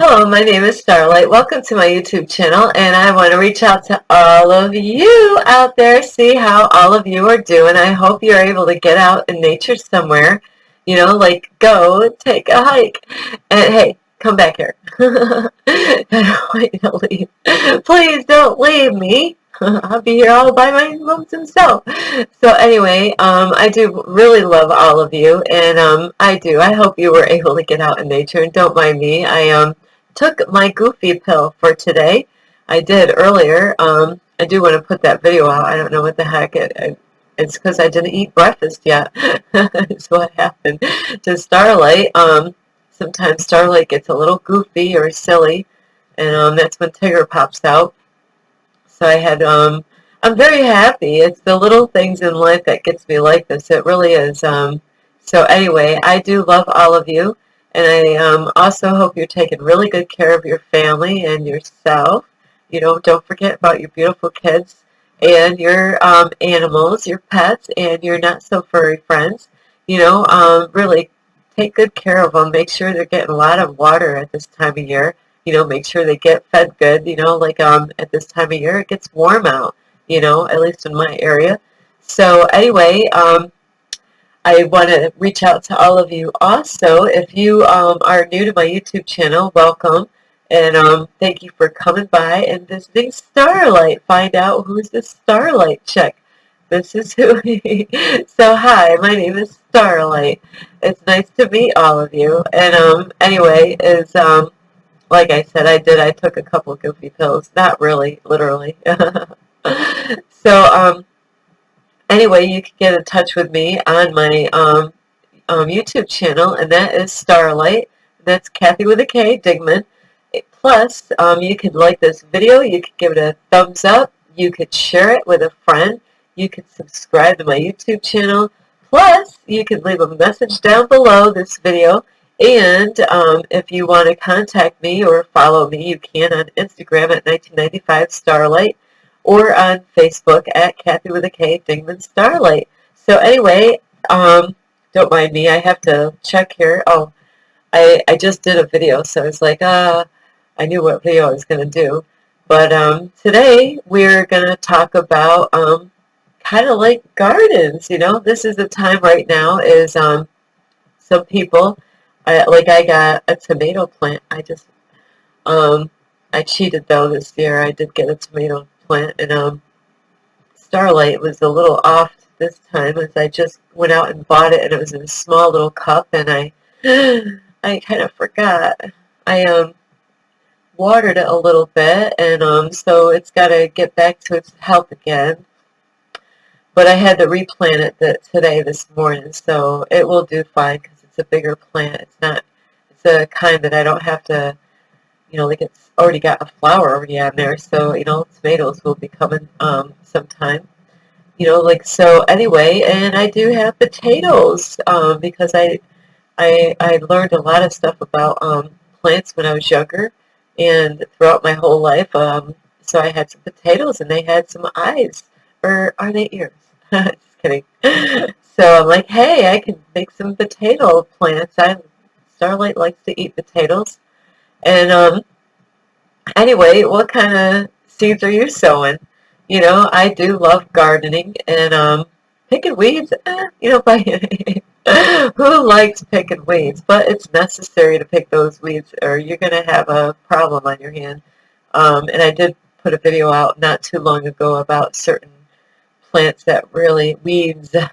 Hello, my name is Starlight. Welcome to my YouTube channel, and I want to reach out to all of you out there, see how all of you are doing. I hope you're able to get out in nature somewhere, like go take a hike. And hey, come back here. I don't want you to leave. Please don't leave me. I'll be here all by my lonesome self. So anyway, I do really love all of you, and I do. I hope you were able to get out in nature, and don't mind me. I took my goofy pill for today. I did earlier. I do want to put that video out. I don't know what the heck. It's because I didn't eat breakfast yet. That's what happened to Starlight. Sometimes Starlight gets a little goofy or silly, and that's when Tigger pops out. So I'm very happy. It's the little things in life that gets me like this. It really is. So anyway, I do love all of you. And I also hope you're taking really good care of your family and yourself. Don't forget about your beautiful kids and your animals, your pets, and your not-so-furry friends. Really take good care of them. Make sure they're getting a lot of water at this time of year. Make sure they get fed good. At this time of year, it gets warm out, at least in my area. So anyway, I want to reach out to all of you also. If you are new to my YouTube channel, welcome. And thank you for coming by and visiting Starlight. Find out who's the Starlight chick. This is who. So hi, my name is Starlight. It's nice to meet all of you. And anyway, like I said, I took a couple of goofy pills. Not really, literally. So anyway, you can get in touch with me on my YouTube channel, and that is Starlight. That's Kathy with a K, Digman. Plus, you could like this video, you could give it a thumbs up, you could share it with a friend, you could subscribe to my YouTube channel. Plus, you could leave a message down below this video. And if you want to contact me or follow me, you can on Instagram at 1995 Starlight or on Facebook at Kathy with a K, Dingman Starlight. So anyway, don't mind me. I have to check here. Oh, I just did a video, so it's like, I knew what video I was going to do. But today we're going to talk about kind of like gardens. This is the time right now is some people, I got a tomato plant. I cheated though this year. I did get a tomato plant, and Starlight was a little off this time as I just went out and bought it, and it was in a small little cup, and I kind of forgot. I watered it a little bit, and so it's got to get back to its health again. But I had to replant it today, this morning, so it will do fine because it's a bigger plant. It's a kind that I don't have to, like it's already got a flower already on there, so, tomatoes will be coming sometime. So anyway, and I do have potatoes because I learned a lot of stuff about plants when I was younger and throughout my whole life. So I had some potatoes and they had some eyes, or are they ears? Just kidding. So I'm like, hey, I can make some potato plants. Starlight likes to eat potatoes. And anyway, what kind of seeds are you sowing? I do love gardening and picking weeds. Who likes picking weeds? But it's necessary to pick those weeds, or you're going to have a problem on your hand. And I did put a video out not too long ago about certain plants that really weeds, that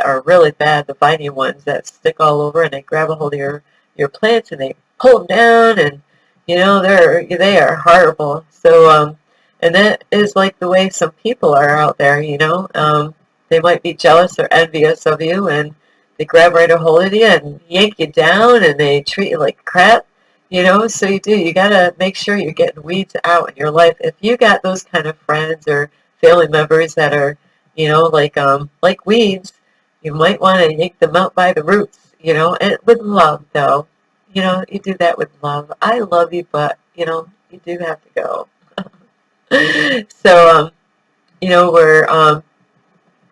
are really bad, the viney ones that stick all over and they grab a hold of your plants and they pull them down, and they are horrible. So and that is like the way some people are out there. They might be jealous or envious of you, and they grab right a hold of you and yank you down, and they treat you like crap. So you got to make sure you're getting weeds out in your life. If you got those kind of friends or family members that are, like weeds, you might want to yank them out by the roots, and with love, though. You do that with love. I love you, but, you do have to go. So,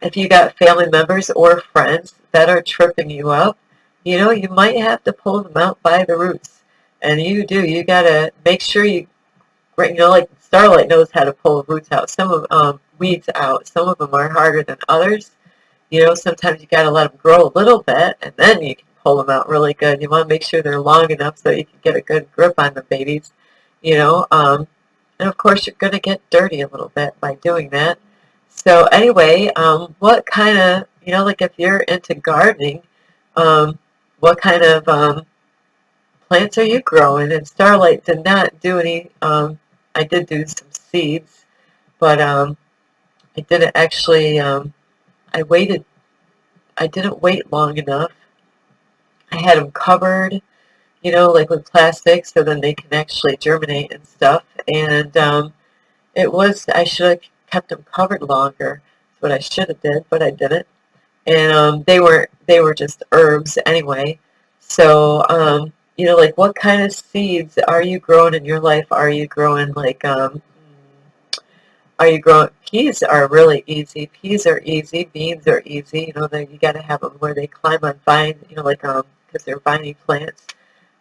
if you got family members or friends that are tripping you up, you might have to pull them out by the roots. And you gotta make sure like Starlight knows how to pull roots out, some of weeds out. Some of them are harder than others. Sometimes you gotta let them grow a little bit, and then you can pull them out really good. You want to make sure they're long enough so you can get a good grip on the babies. You know, um, and of course you're gonna get dirty a little bit by doing that. So anyway, what kind of, like if you're into gardening, um, what kind of plants are you growing? And Starlight did not do any. I did do some seeds, but I didn't actually. I waited. I didn't wait long enough. I had them covered, like with plastic, so then they can actually germinate and stuff. And I should have kept them covered longer. That's what I should have did, but I didn't. And they were just herbs anyway. So like what kind of seeds are you growing in your life? Are you growing like are you growing peas? Are really easy. Peas are easy. Beans are easy. That you got to have them where they climb on vine. Like because they're viney plants.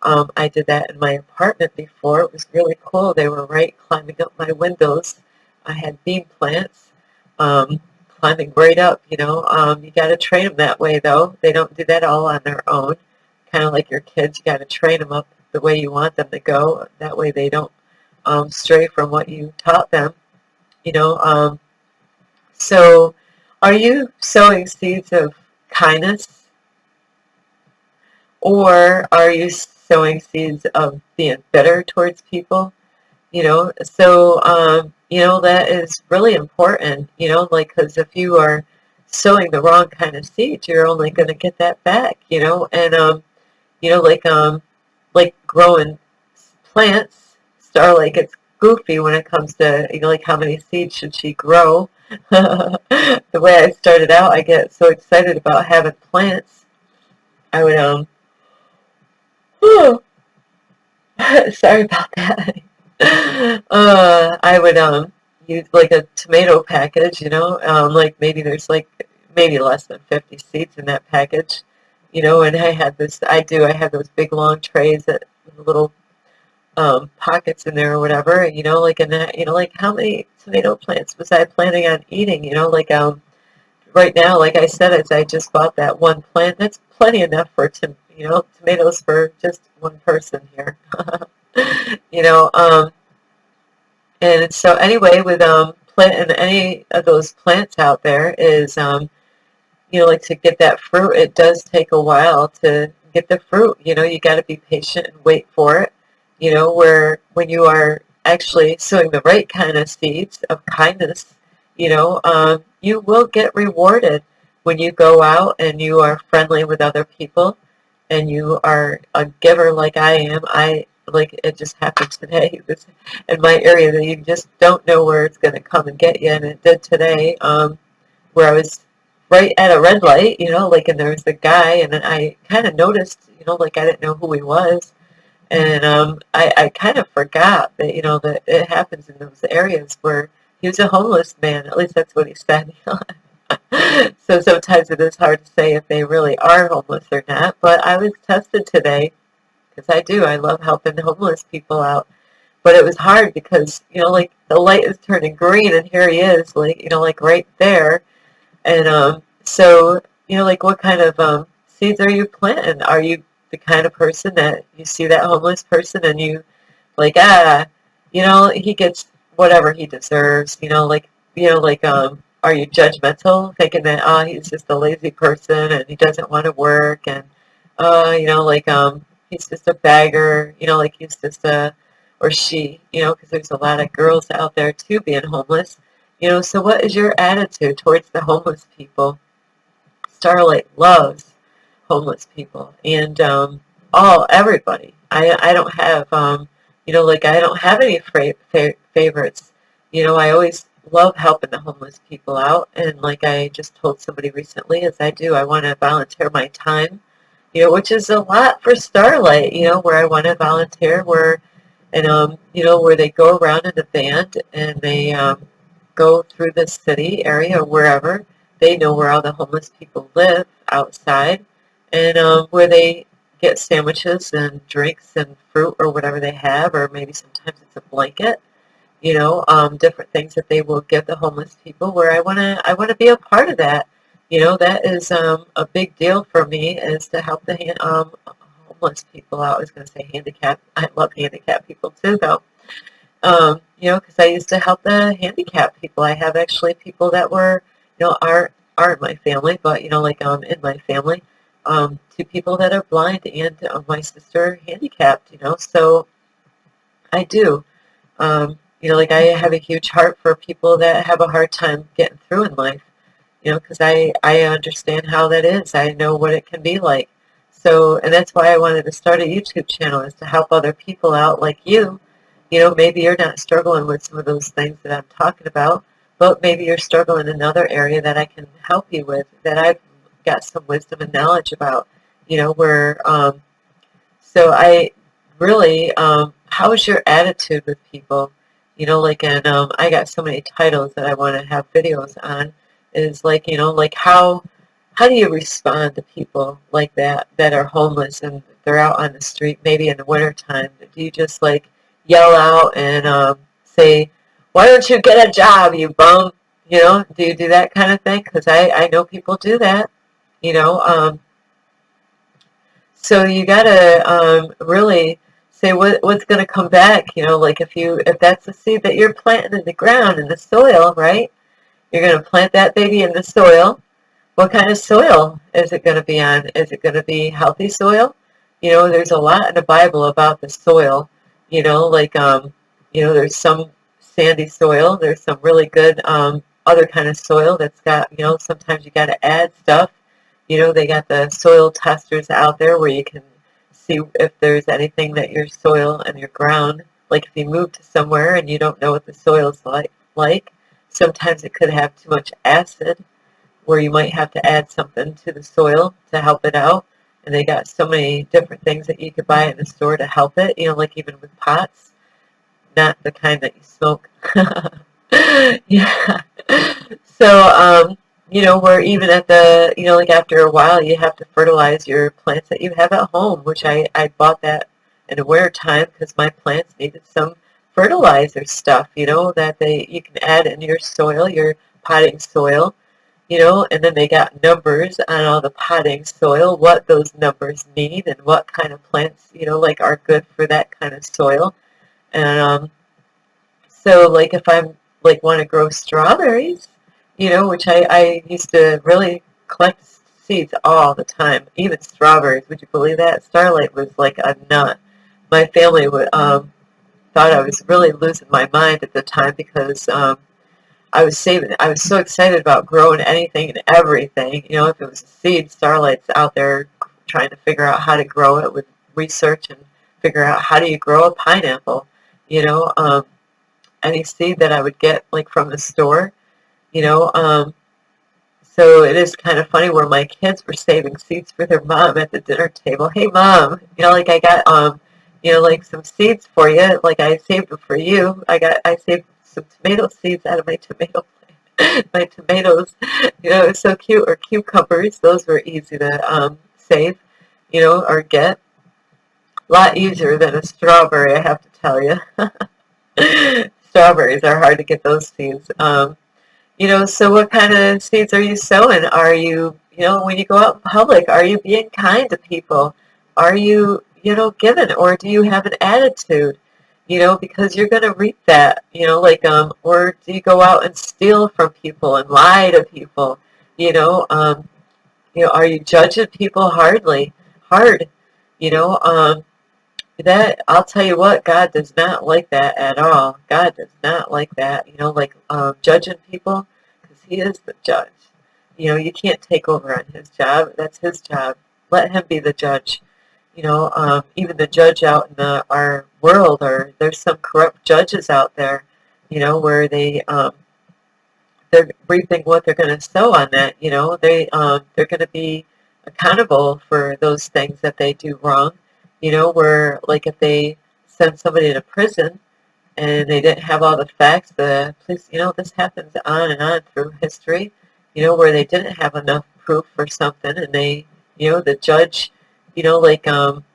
I did that in my apartment before. It was really cool. They were right climbing up my windows. I had bean plants climbing right up. You got to train them that way, though. They don't do that all on their own. Kind of like your kids, you got to train them up the way you want them to go. That way they don't stray from what you taught them. You know, um, so are you sowing seeds of kindness, or are you sowing seeds of being bitter towards people? That is really important, like, because if you are sowing the wrong kind of seeds, you're only going to get that back, and, you know, like, um, like growing plants, Starlight gets goofy when it comes to, like how many seeds should she grow. The way I started out, I get so excited about having plants. I would, sorry about that. I would use like a tomato package, like maybe there's like maybe less than 50 seeds in that package, and I have those big long trays that with little pockets in there or whatever, like in that, like how many tomato plants was I planning on eating, like right now, like I said, as I just bought that one plant, that's plenty enough for tomatoes for just one person here. you know, um, and so anyway, with planting any of those plants out there is like to get that fruit, it does take a while to get the fruit. You got to be patient and wait for it. Where when you are actually sowing the right kind of seeds of kindness, you will get rewarded when you go out and you are friendly with other people and you are a giver like I am. I like it just happened today. This in my area that you just don't know where it's going to come and get you, and it did today. Where I was right at a red light, like, and there was a guy, and then I kind of noticed, like I didn't know who he was, and I kind of forgot that, that it happens in those areas where he was a homeless man. At least that's what he said. So sometimes it is hard to say if they really are homeless or not. But I was tested today because I love helping homeless people out. But it was hard because, like the light is turning green and here he is, like, like right there. And like what kind of seeds are you planting? Are you the kind of person that you see that homeless person and you like, he gets whatever he deserves, are you judgmental, thinking that, he's just a lazy person and he doesn't want to work and, he's just a beggar, like he's just or she, because there's a lot of girls out there too being homeless, so what is your attitude towards the homeless people? Starlight loves homeless people and everybody. I don't have like I don't have any favorites. I always love helping the homeless people out, and like I just told somebody recently, as I do, I want to volunteer my time. Which is a lot for Starlight. Where I want to volunteer, where they go around in the band and they go through the city area or wherever. They know where all the homeless people live outside, and where they get sandwiches and drinks and fruit or whatever they have, or maybe sometimes it's a blanket, different things that they will give the homeless people, where I want to be a part of that. That is a big deal for me, is to help the homeless people out. I was going to say handicapped. I love handicapped people too, though. Because I used to help the handicapped people. I have actually people that were, aren't my family, but in my family, two people that are blind, and my sister handicapped. So I do. I have a huge heart for people that have a hard time getting through in life, because I understand how that is. I know what it can be like. So, and that's why I wanted to start a YouTube channel, is to help other people out like you. Maybe you're not struggling with some of those things that I'm talking about, but maybe you're struggling in another area that I can help you with, that I've got some wisdom and knowledge about, where so I really, how is your attitude with people? And I got so many titles that I want to have videos on. Is how do you respond to people like that are homeless and they're out on the street, maybe in the wintertime? Do you just yell out and say, "Why don't you get a job, you bum?" Do you do that kind of thing? Because I know people do that. You know. So you gotta really say what's going to come back. If that's the seed that you're planting in the ground, in the soil, right? You're going to plant that baby in the soil. What kind of soil is it going to be on? Is it going to be healthy soil? There's a lot in the Bible about the soil. There's some sandy soil. There's some really good other kind of soil that's got, sometimes you got to add stuff. They got the soil testers out there where you can see if there's anything that your soil and your ground, like if you move to somewhere and you don't know what the soil's like, sometimes it could have too much acid, where you might have to add something to the soil to help it out. And they got so many different things that you could buy in the store to help it, like even with pots, not the kind that you smoke. Yeah. So, where even at the, after a while, you have to fertilize your plants that you have at home, which I bought that in the winter time because my plants needed some fertilizer stuff, that you can add in your soil, your potting soil, and then they got numbers on all the potting soil, what those numbers mean and what kind of plants, are good for that kind of soil. And so, if I'm want to grow strawberries, which I used to really collect seeds all the time, even strawberries. Would you believe that? Starlight was like a nut. My family thought I was really losing my mind at the time because I was saving it. I was so excited about growing anything and everything. If it was a seed, Starlight's out there trying to figure out how to grow it with research and figure out how do you grow a pineapple. You know, um, any seed that I would get from the store. You know, um, so it is kind of funny where my kids were saving seeds for their mom at the dinner table. Hey, mom, I got some seeds for you. I saved them for you. I saved some tomato seeds out of my tomato plant. My tomatoes, it was so cute. Or cucumbers, those were easy to save, or get. A lot easier than a strawberry, I have to tell you. Strawberries are hard to get those seeds. So what kind of seeds are you sowing? Are you, when you go out in public, are you being kind to people? Are you, giving, or do you have an attitude? Because you're going to reap that, or do you go out and steal from people and lie to people? You know, um, are you judging people hard? You know, um, that I'll tell you what, God does not like that at all. God does not like that. Judging people, because He is the judge. You can't take over on His job. That's His job. Let Him be the judge. Even the judge out in our world, or there's some corrupt judges out there. Where they're reaping what they're going to sow on that. They're going to be accountable for those things that they do wrong. Where if they send somebody to prison and they didn't have all the facts, the police, this happens on and on through history. Where they didn't have enough proof for something, and the judge like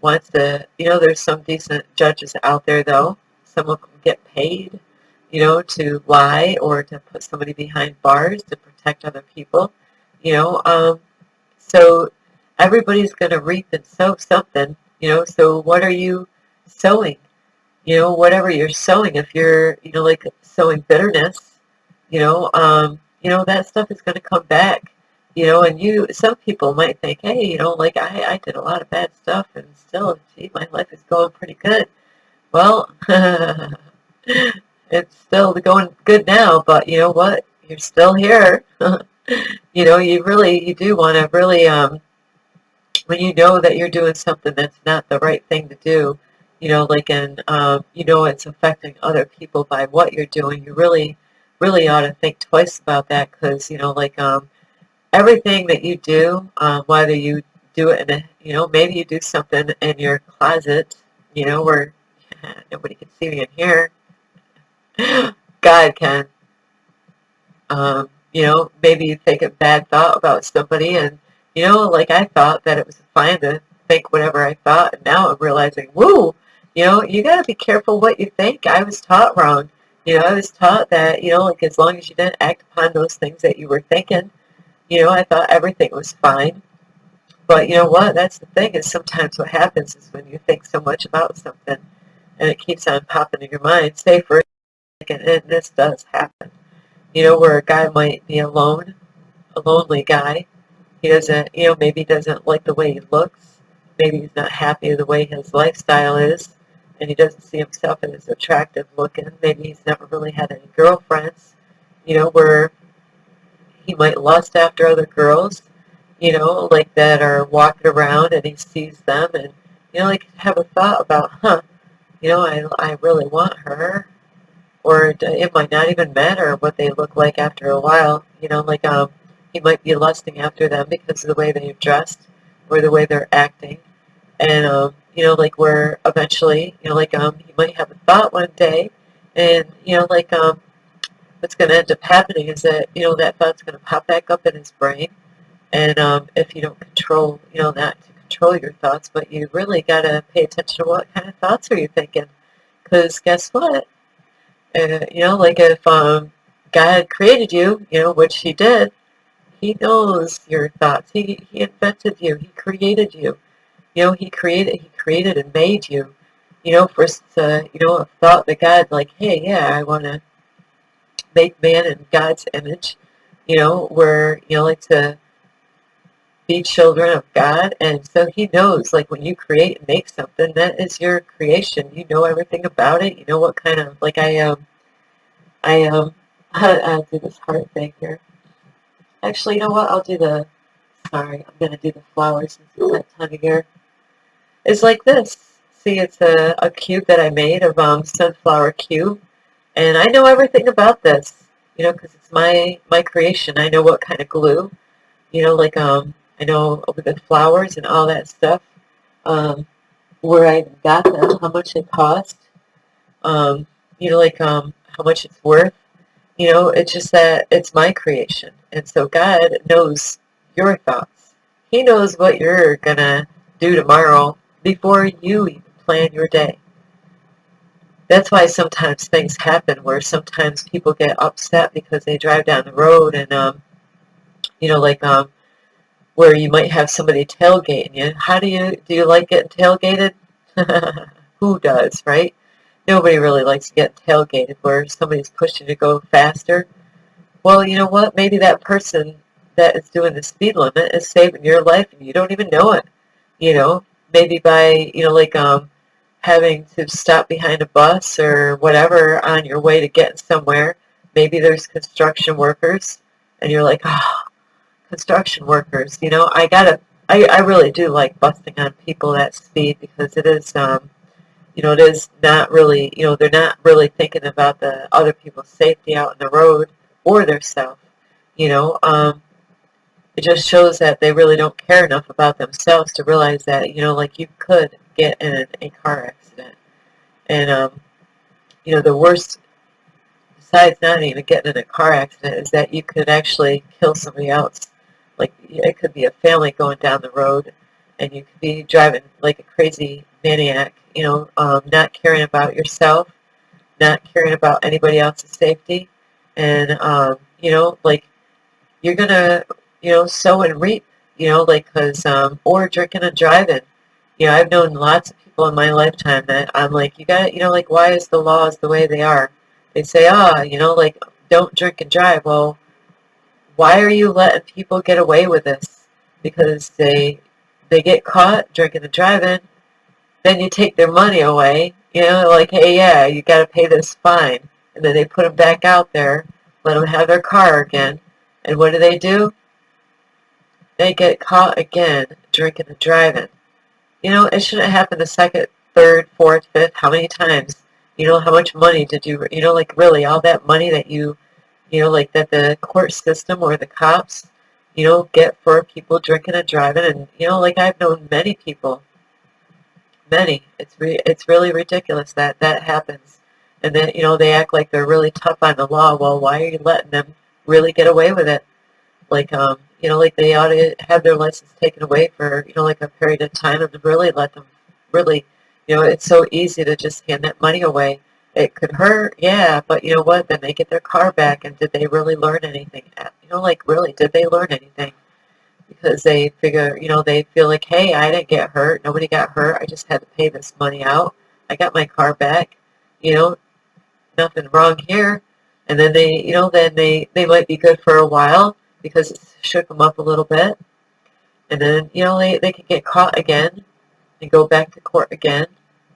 wants to, there's some decent judges out there though. Some of them get paid, to lie or to put somebody behind bars to protect other people, you know. So everybody's going to reap and sow something, so what are you sowing? Whatever you're sowing, if you're, like sowing bitterness, that stuff is going to come back, and some people might think, hey, like I did a lot of bad stuff and still, gee, my life is going pretty good. Well, it's still going good now, but you know what? You're still here. You do want to really, when you know that you're doing something that's not the right thing to do, like, and it's affecting other people by what you're doing, you really, really ought to think twice about that, because, like, everything that you do, whether you do it in a, maybe you do something in your closet, where nobody can see me in here. God can. Maybe you think a bad thought about somebody, and, like I thought that it was fine to think whatever I thought, and now I'm realizing, woo, you got to be careful what you think. I was taught wrong. I was taught that, like as long as you didn't act upon those things that you were thinking, I thought everything was fine. But you know what? That's the thing, is sometimes what happens is when you think so much about something and it keeps on popping in your mind, say for a second, and this does happen, where a guy might be alone, a lonely guy. He doesn't, maybe he doesn't like the way he looks. Maybe he's not happy with the way his lifestyle is, and he doesn't see himself as attractive looking. Maybe he's never really had any girlfriends, where he might lust after other girls, like that are walking around, and he sees them, and, like have a thought about, I really want her, or it might not even matter what they look like after a while. Like, he might be lusting after them because of the way they're dressed or the way they're acting, and like where eventually, like he might have a thought one day, and like what's going to end up happening is that that thought's going to pop back up in his brain, and if you don't control, not to control your thoughts, but you really got to pay attention to what kind of thoughts are you thinking, because guess what? Like if God created you, which He did, He knows your thoughts. He invented you. He created you. He created and made you. For a thought that God, like, hey, yeah, I want to make man in God's image. We're like to be children of God, and so He knows, like, when you create and make something, that is your creation. You know everything about it. You know what kind of, like, I I'll do this heart thing here. Actually, you know what? Sorry, I'm going to do the flowers since it's that time of year. It's like this. See, it's a cube that I made of sunflower cube, and I know everything about this, because it's my creation. I know what kind of glue, like I know over the flowers and all that stuff, where I got them, how much it cost, like how much it's worth. It's just that it's my creation. And so God knows your thoughts. He knows what you're going to do tomorrow before you even plan your day. That's why sometimes things happen where sometimes people get upset because they drive down the road, and, like where you might have somebody tailgating you. Do you like getting tailgated? Who does, right? Nobody really likes to get tailgated where somebody's pushing you to go faster. Well, you know what? Maybe that person that is doing the speed limit is saving your life and you don't even know it. Maybe by, like having to stop behind a bus or whatever on your way to getting somewhere. Maybe there's construction workers and you're like, oh, construction workers. I really do like busting on people at speed, because it is, it is not really, they're not really thinking about the other people's safety out in the road or their self. You know, um, it just shows that they really don't care enough about themselves to realize that, like you could get in a car accident. And, the worst, besides not even getting in a car accident, is that you could actually kill somebody else. Like, it could be a family going down the road, and you could be driving like a crazy maniac, not caring about yourself, not caring about anybody else's safety, and like you're gonna, sow and reap, like because or drinking and driving. I've known lots of people in my lifetime that I'm like, you got, like why is the laws the way they are? They say, like don't drink and drive. Well, why are you letting people get away with this? Because they get caught drinking and driving, then you take their money away. Like, hey, yeah, you got to pay this fine, and then they put them back out there, let them have their car again, and what do? They get caught again drinking and driving. It shouldn't happen the second, third, fourth, fifth. How many times? How much money did you? Like really, all that money that like that the court system or the cops, get for people drinking and driving. And, like I've known many people, many, it's really ridiculous that that happens. And then, they act like they're really tough on the law. Well, why are you letting them really get away with it? Like, like they ought to have their license taken away for, like a period of time and really let them really, it's so easy to just hand that money away. It could hurt, yeah, but you know what? Then they get their car back, and did they really learn anything? Like really, did they learn anything? Because they figure, they feel like, hey, I didn't get hurt. Nobody got hurt. I just had to pay this money out. I got my car back. You know, nothing wrong here. And then they might be good for a while because it shook them up a little bit. And then, they could get caught again and go back to court again.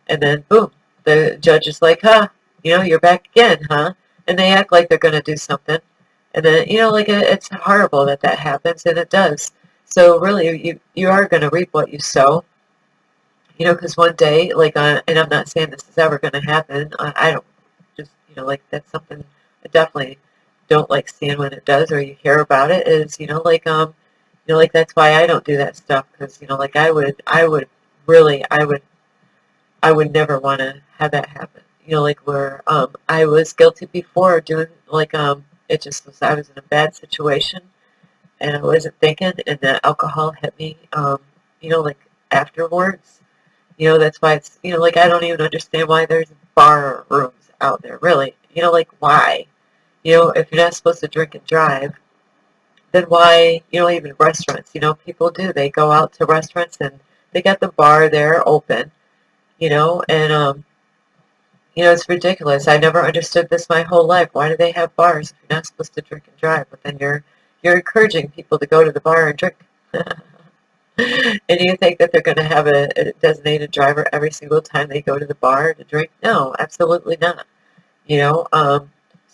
And then, boom, the judge is like, huh, you're back again, huh? And they act like they're going to do something. And then, like it's horrible that that happens, and it does. So really, you are going to reap what you sow. Because one day, like, and I'm not saying this is ever going to happen. I don't just, like that's something I definitely don't like seeing when it does, or you hear about it. Is like that's why I don't do that stuff, because like I would never want to have that happen. Like where I was guilty before doing like it just was I was in a bad situation and I wasn't thinking, and the alcohol hit me. Like afterwards. That's why it's like I don't even understand why there's bar rooms out there. Really, like why? If you're not supposed to drink and drive, then why? Even restaurants. People do. They go out to restaurants and they got the bar there open. And it's ridiculous. I never understood this my whole life. Why do they have bars if you're not supposed to drink and drive? But then you're encouraging people to go to the bar and drink. And do you think that they're going to have a designated driver every single time they go to the bar to drink? No, absolutely not.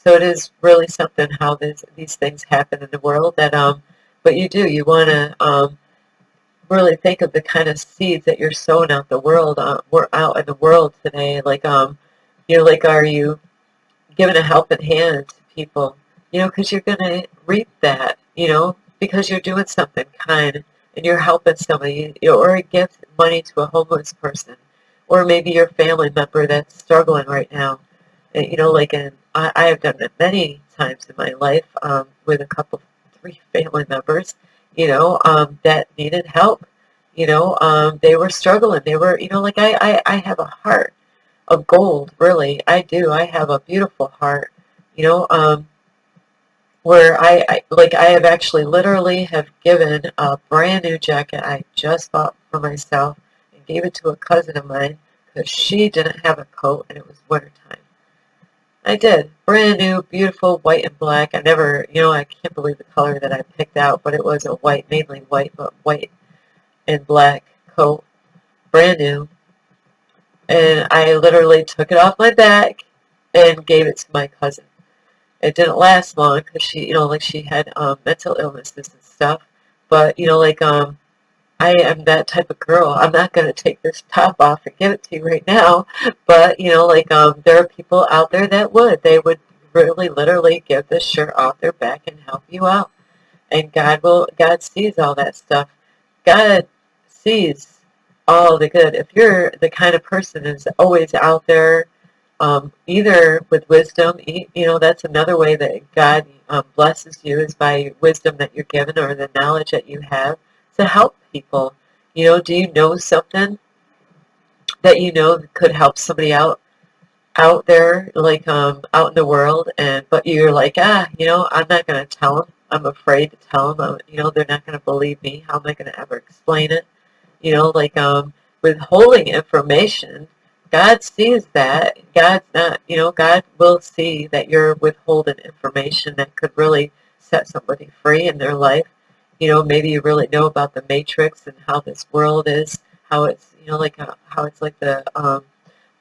So it is really something how these things happen in the world that but you want to really think of the kind of seeds that you're sowing out the world. We're out in the world today, like like are you giving a helping hand to people? Because you're going to reap that. Because you're doing something kind and you're helping somebody, or a gift money to a homeless person, or maybe your family member that's struggling right now. And, like I have done it many times in my life with a couple, three family members, that needed help. They were struggling. They were, like I have a heart of gold, really. I do. I have a beautiful heart, you know, where I have actually literally have given a brand new jacket I just bought for myself and gave it to a cousin of mine because she didn't have a coat and it was wintertime. I did. Brand new, beautiful, white and black. I never, I can't believe the color that I picked out, but it was a white, mainly white, but white and black coat, brand new. And I literally took it off my back and gave it to my cousin. It didn't last long because she, like she had mental illnesses and stuff. But, I am that type of girl. I'm not going to take this top off and give it to you right now. But, there are people out there that would. They would really literally give this shirt off their back and help you out. And God sees all that stuff. God sees all the good. If you're the kind of person that's always out there, either with wisdom, that's another way that God blesses you is by wisdom that you're given or the knowledge that you have to help people. Do you know something that could help somebody out there, like out in the world, and but you're like, I'm not going to tell them. I'm afraid to tell them. They're not going to believe me. How am I going to ever explain it? Like withholding information. God sees that. God's not, God will see that you're withholding information that could really set somebody free in their life. Maybe you really know about the matrix and how this world is, how it's, like how it's like the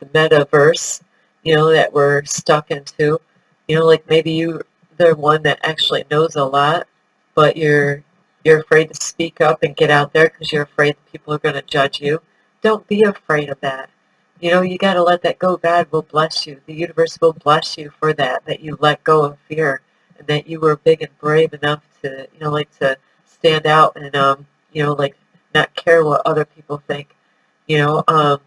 metaverse, that we're stuck into. Like maybe the one that actually knows a lot, but you're afraid to speak up and get out there because you're afraid that people are going to judge you. Don't be afraid of that. You got to let that go. God will bless you. The universe will bless you for that you let go of fear and that you were big and brave enough to, like to stand out and, like not care what other people think. You know, um,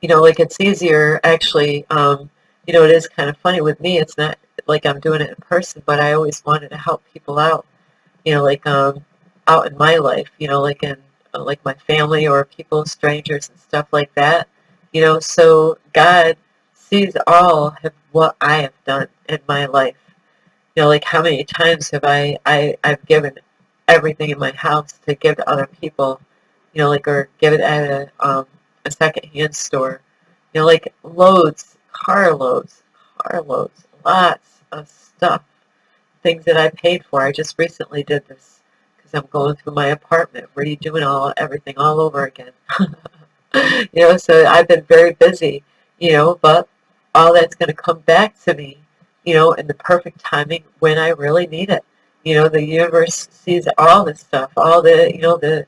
like it's easier actually, it is kind of funny with me. It's not like I'm doing it in person, but I always wanted to help people out, like out in my life, like in like my family or people, strangers and stuff like that. So God sees all of what I have done in my life. Like how many times have I've given everything in my house to give to other people, like or give it at a secondhand store, like loads, car loads, lots of stuff, things that I paid for. I just recently did this because I'm going through my apartment, redoing everything all over again. So I've been very busy, but all that's going to come back to me, in the perfect timing when I really need it. The universe sees all this stuff, all the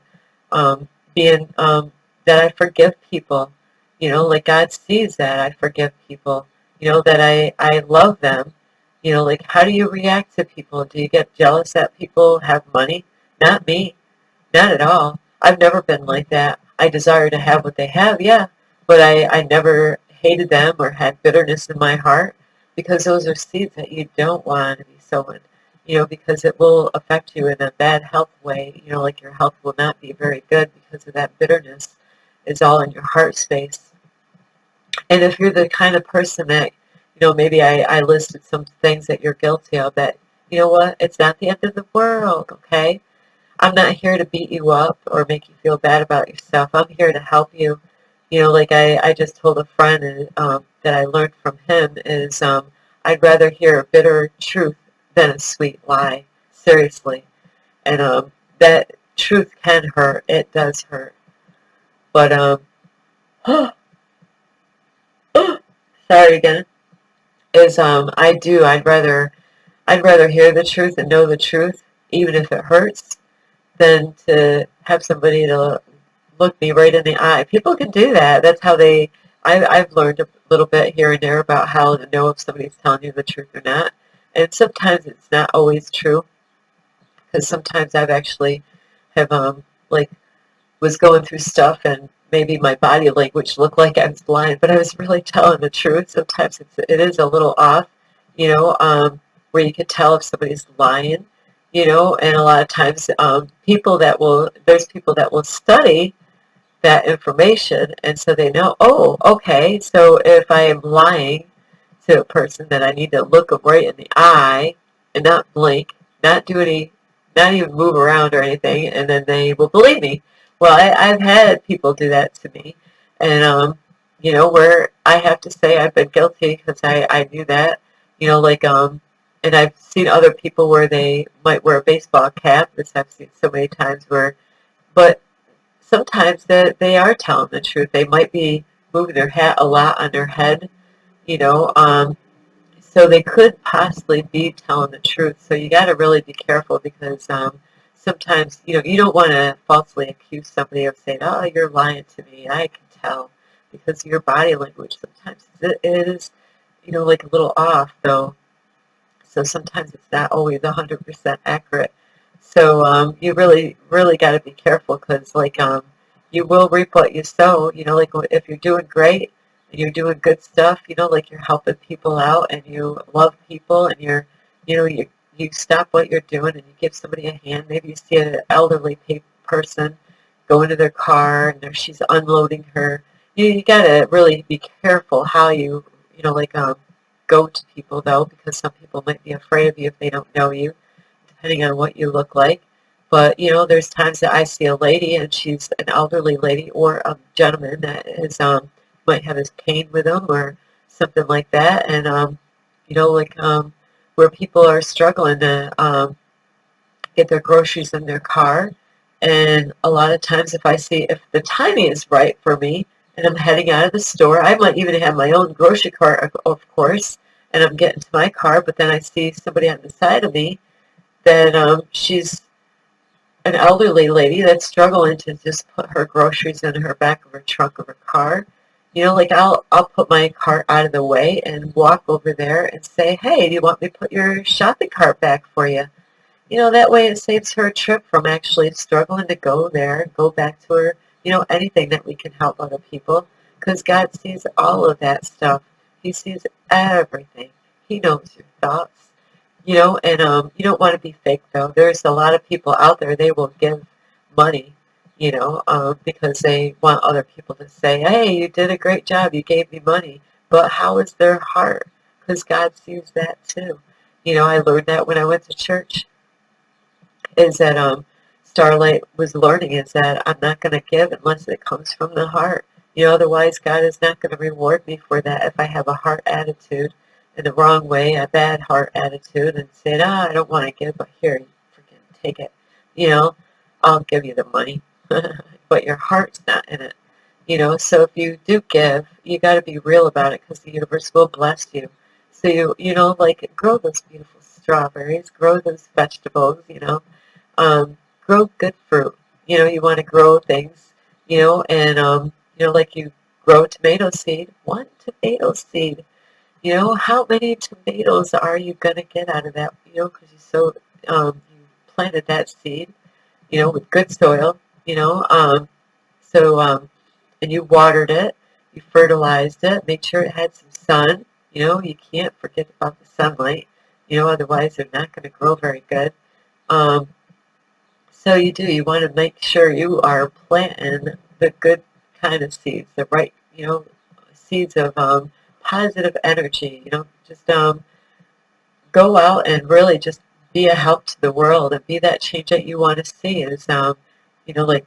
being that I forgive people, like God sees that I forgive people, that I love them, like how do you react to people? Do you get jealous that people have money? Not me. Not at all. I've never been like that. I desire to have what they have, yeah, but I never hated them or had bitterness in my heart because those are seeds that you don't want to be sowing, because it will affect you in a bad health way, like your health will not be very good because of that bitterness is all in your heart space. And if you're the kind of person that, maybe I listed some things that you're guilty of that, you know what, it's not the end of the world, okay? I'm not here to beat you up or make you feel bad about yourself. I'm here to help you. Like I just told a friend that I learned from him is I'd rather hear a bitter truth than a sweet lie. Seriously. And that truth can hurt. It does hurt. But, sorry again, is I'd rather hear the truth and know the truth, even if it hurts, than to have somebody to look me right in the eye. People can do that. That's how I've learned a little bit here and there about how to know if somebody's telling you the truth or not. And sometimes it's not always true, because sometimes I've actually have, like, was going through stuff and maybe my body language looked like I was blind, but I was really telling the truth. Sometimes it is a little off, where you can tell if somebody's lying, and a lot of times there's people that will study that information, and so they know, oh, okay, so if I am lying to a person, then I need to look them right in the eye and not blink, not do any, not even move around or anything, and then they will believe me. Well, I've had people do that to me, and where I have to say I've been guilty because I do that, like and I've seen other people where they might wear a baseball cap, which I've seen so many times but sometimes they are telling the truth. They might be moving their hat a lot on their head, you know, um, so they could possibly be telling the truth. So you got to really be careful because sometimes, you don't want to falsely accuse somebody of saying, oh, you're lying to me. I can tell because your body language sometimes it is, like a little off, though. So sometimes it's not always 100% accurate. So you really, really got to be careful because, like, you will reap what you sow. Like if you're doing great and you're doing good stuff, like you're helping people out and you love people and you stop what you're doing and you give somebody a hand. Maybe you see an elderly person go into their car and she's unloading her. You gotta really be careful how go to people though, because some people might be afraid of you if they don't know you, depending on what you look like. But there's times that I see a lady and she's an elderly lady or a gentleman that is might have his cane with him or something like that, and where people are struggling to get their groceries in their car. And a lot of times if the timing is right for me and I'm heading out of the store, I might even have my own grocery cart, of course, and I'm getting to my car, but then I see somebody on the side of me that she's an elderly lady that's struggling to just put her groceries in her back of her trunk of her car. I'll put my cart out of the way and walk over there and say, "Hey, do you want me to put your shopping cart back for you?" That way it saves her a trip from actually struggling to go there and go back to her, anything that we can help other people. Because God sees all of that stuff. He sees everything. He knows your thoughts, and you don't want to be fake, though. There's a lot of people out there, they will give money, because they want other people to say, "Hey, you did a great job. You gave me money." But how is their heart? Because God sees that too. I learned that when I went to church, is that Starlight was learning, is that I'm not going to give unless it comes from the heart. Otherwise God is not going to reward me for that if I have a heart attitude in the wrong way, a bad heart attitude, and say, I don't want to give, but here, you freaking take it. I'll give you the money, but your heart's not in it. So if you do give, you got to be real about it, because the universe will bless you. So grow those beautiful strawberries, grow those vegetables, grow good fruit. You want to grow things, and like you grow tomato seed, one tomato seed. How many tomatoes are you gonna get out of that? Because you planted that seed, with good soil, so and you watered it, you fertilized it, made sure it had some sun. You can't forget about the sunlight. Otherwise they're not going to grow very good. Um, So you want to make sure you are planting the good kind of seeds, the right, seeds of positive energy. Just go out and really just be a help to the world and be that change that you want to see. Is like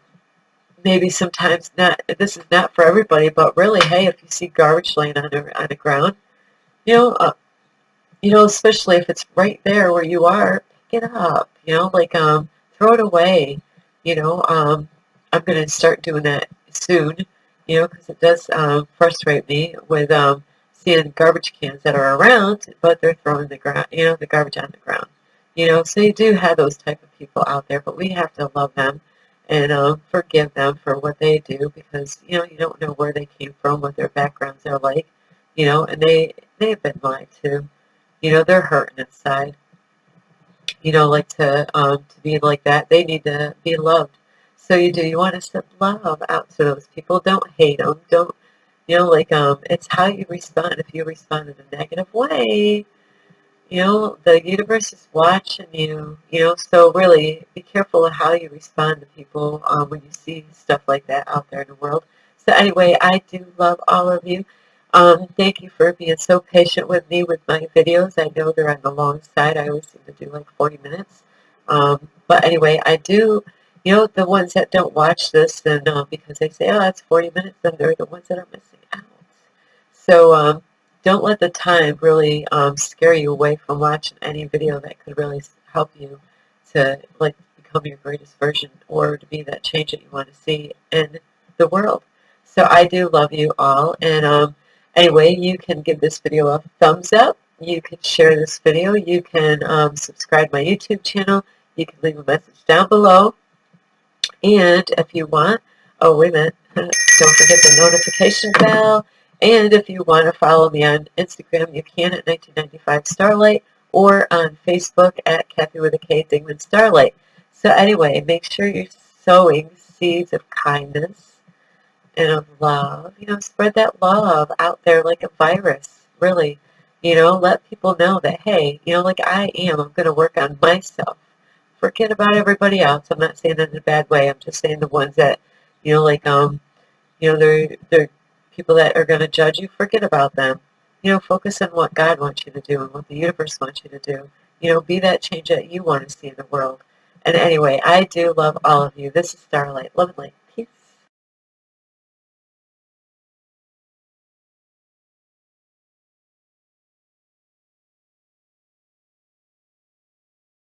maybe sometimes not. This is not for everybody, but really, hey, if you see garbage laying on the ground, you know, uh, especially if it's right there where you are, pick it up, throw it away, I'm going to start doing that soon, because it does frustrate me with seeing garbage cans that are around, but they're throwing the garbage on the ground, so you do have those type of people out there, but we have to love them and forgive them for what they do, because, you don't know where they came from, what their backgrounds are like, and they've been lied to. They're hurting inside. Like to be like that, they need to be loved. So you want to send love out to those people. Don't hate them. Don't, it's how you respond. If you respond in a negative way, the universe is watching you, so really be careful of how you respond to people when you see stuff like that out there in the world. So anyway, I do love all of you. Thank you for being so patient with me with my videos. I know they're on the long side. I always seem to do like 40 minutes. But anyway, I do, the ones that don't watch this, and because they say, oh, that's 40 minutes, then they're the ones that are missing out. So don't let the time really scare you away from watching any video that could really help you to become your greatest version, or to be that change that you want to see in the world. So I do love you all, and anyway, you can give this video a thumbs up. You can share this video. You can subscribe to my YouTube channel. You can leave a message down below. And if you want, oh, wait a minute, don't forget the notification bell. And if you want to follow me on Instagram, you can at 1995 Starlight, or on Facebook at Kathy with a K Dingman Starlight. So anyway, make sure you're sowing seeds of kindness and of love. Spread that love out there like a virus, really. Let people know that, hey, like I'm going to work on myself. Forget about everybody else. I'm not saying that in a bad way. I'm just saying the ones that, You know, like, they're people that are going to judge you, forget about them. You know, focus on what God wants you to do and what the universe wants you to do. You know, be that change that you want to see in the world. And anyway, I do love all of you. This is Starlight. Love and light.